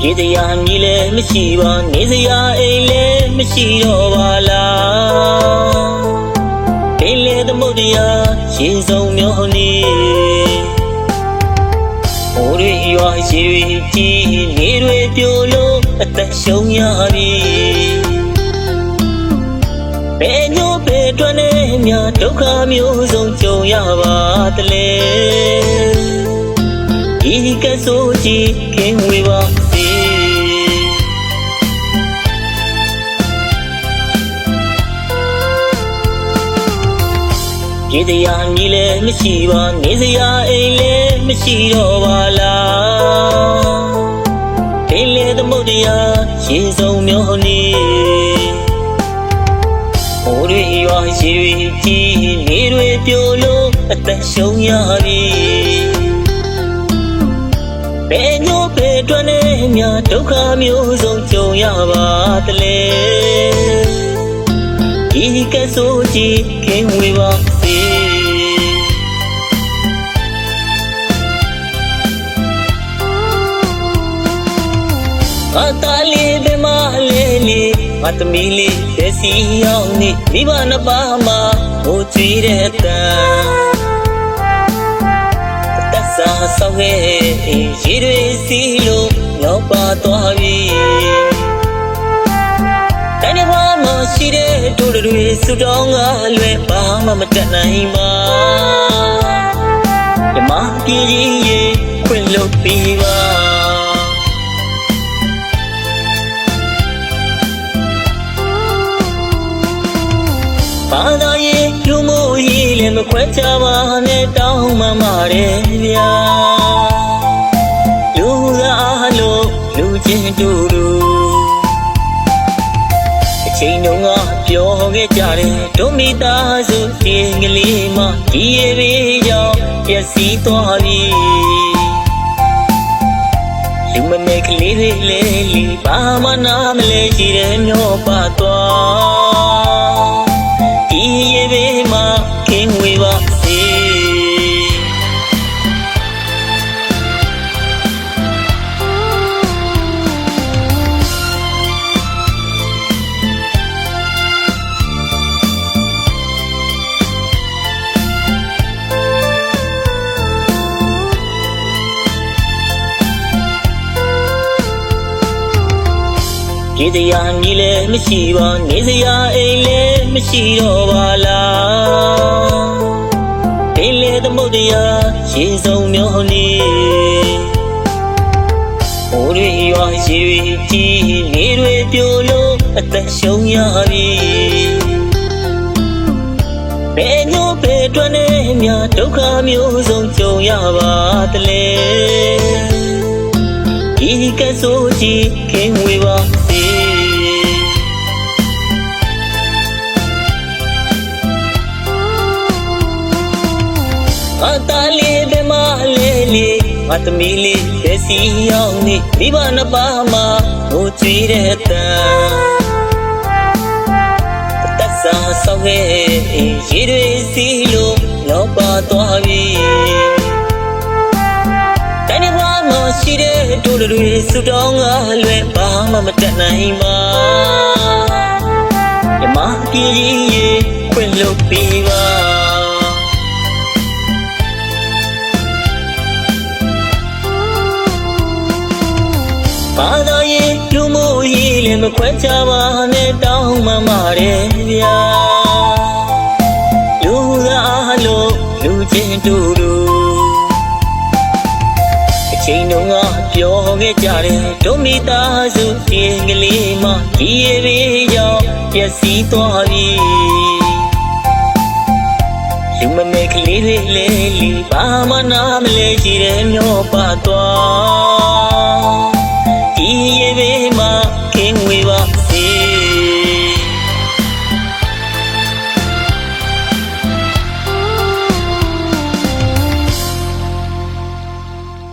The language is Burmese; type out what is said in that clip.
ရေတရားမြည်လည်းမရှိပါနေစရာအိမ်လည်းမရှိတော့ပါလားပင်လေသမုဒ္ဒရာရေစုံမျောနေဟိုတွေရွာရှိတွေကြီးနေတွေပြိုလို့အသက်ရှုံးရပြီဘယ်ညို့ဘယ်တွန်းနေမြဒုက္ခမျိုးစုံကြုံရပါတလေဒီကဆိုကြည့်ခင်ဝေပါစေရေတရားမြည်လည်းမရှိပါနေစရာအိမ်လည်းမရှိတော့ပါလားပင်လေသမုဒ္ဒရာရေစုံမျောနေဟိုတွေရွာရှိတွေကြီးနေတွေပြိုလို့အသက်ရှုံးရပြီဘယ်ညို့ဘယ်တွန်းနေမြဒုက္ခမျိုးစုံကြုံရပါတလေဒီကဆိုကြည့်ခင်ဝေပါစေအတားလေးဘယ်မှာလဲလေအသမီးလေးသက်စီရောက်နေမိဘနှစ်ပါးမှာဟိုကြည့်တဲ့တန်သက်စာဆောင်ခဲ့ရေတွေစီလို့ရောက်ပါသွားပြီတိုင်းဘာမှရှိတဲ့တို့တွေဆူတောင်းကလွယ်ဘာမှမတတ်နိုင်ပါဓမ္မပြည်ကြီးရေခွင့်လို့ပြီးပါဘာသာရေးလူမှုရေးလည်းမခွဲခြားပါနဲ့တောင်းမှမာတယ်ဗျာလူသားလို့လူချင်းတို့အချိန်တုန်းကပြောခဲ့ကြတယ်တို့မိသားစုတင်ကလေးမဒီရေဘေးကြောင့်ပျက်စီးသွားပြီလူမနေကလေးတွေလေလီဘာမှနားမလဲရှိတယ်မျောပါသွားဒီရေဘေးမှာခင်ဝေပါစေရေတရားမြည်လည်းမရှိပါနေစရာအိမ်လည်းမရှိတော့ပါလားပင်လေသမုဒ္ဒရာရေစုံမျောနေဟိုတွေရွာရှိတွေကြီးနေတွေပြိုလို့အသက်ရှုံးရပြီဘယ်ညို့ဘယ်တွန်းနေမြဒုက္ခမျိုးစုံကြုံရပါတလေဒီကဆိုကြည့်ခင်ဝေပါစေအတားလေးဘယ်မှာလဲလေအသမီးလေးသက်စီရောက်နေမိဘနှစ်ပါးမှာဟိုကြည့်တဲ့တန်သက်စာဆောင်ခဲ့ရေတွေစီလို့ရောက်ပါသွားပြီတိုင်းဘာမှရှိတဲ့တို့တွေဆူတောင်းကလွယ်ဘာမှမတတ်နိုင်ပါဓမ္မပြည်ကြီးရေခွင့်လို့ပြီးပါဘာသာရေးလူမှုရေးလည်းမခွဲခြားပါနဲ့တောင်းမှမာတယ်ဗျာလူသားလို့လူချင်းတို့အချိန်တုန်းကပြောခဲ့ကြတယ်တို့မိသားစုတင်ကလေးမဒီရေဘေးကြောင့်ပျက်စီးသွားပြီလူမနေကလေးတွေလေလီဘာမှနားမလဲရှိတယ်မျောပါသွား